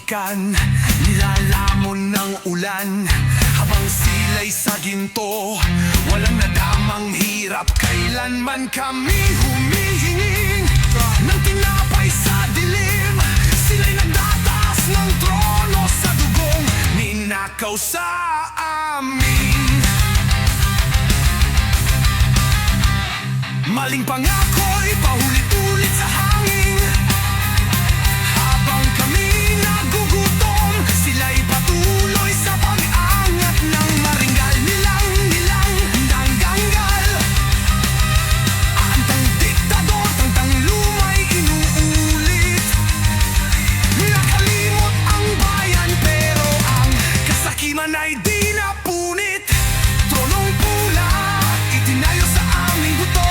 muntikan, nilalamon ng ulan. Habang sila'y sa ginto, walang nadamang hirap. Kailanman kami humihinging ng tinapay sa dilim. Sila'y nagtataas ng trono sa dugong ninakaw sa amin. Maling pangako'y paulit-ulit sa hangin. Habang kami nagugutom, sila'y patuloy sa pag-angat ng maringal. Nilang ganggal. Antang diktador, tangtang lumay inuulit. Nakalimot ang bayan pero ang kasakiman ay di napunit. Tronong pula, itinayo sa aming buto.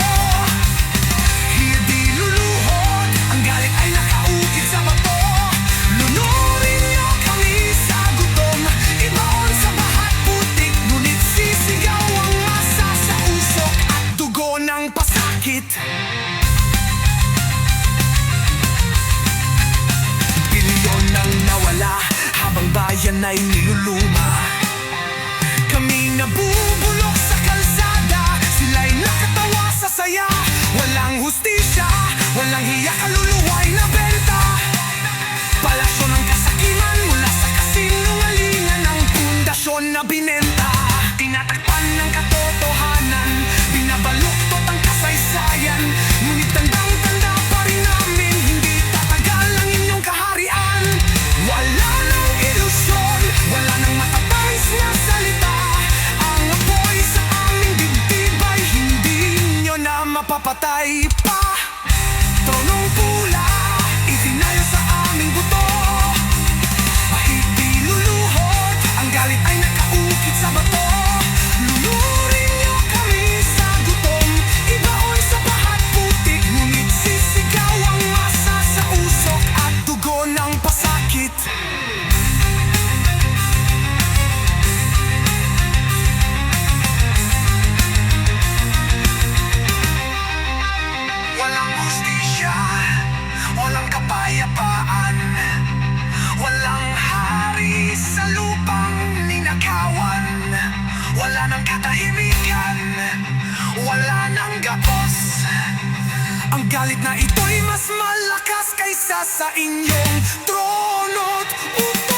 Bilyon nang nawala habang bayan ay niluluma. Kami nabubulok sa kalsada, sila'y nakatawa sa saya. Walang hustisya, walang hiya, kaluluwa'y nabenta. Palasyo ng kasakiman mula sa kasinungalingan, ang pundasyon na binenta. Tinatakpan ng katotohanan, binabaluktot ang kasaysayan. Ngunit tandang-tanda pa rin namin, hindi tatagal ang inyong kaharian. Wala nang ilusyon, wala nang matatais na salita. Ang apoy sa aming dibdib ay hindi nyo na mapapatay pa. Tronong pula, itinayo sa aming buto. Kahit di luluhod, ang galit ay nakaukit sa bato. Lunurin nyo kami sa gutom, ibaon sa bahat putik. Ngunit sisigaw ang masa sa usok at dugo ng pasakit. Walang hustisya, walang kapayapaan, walang hari sa lupang ninakawan. Wala nang katahimikan, wala nang gapos. Ang galit na ito'y mas malakas kaysa sa inyong trono't utos.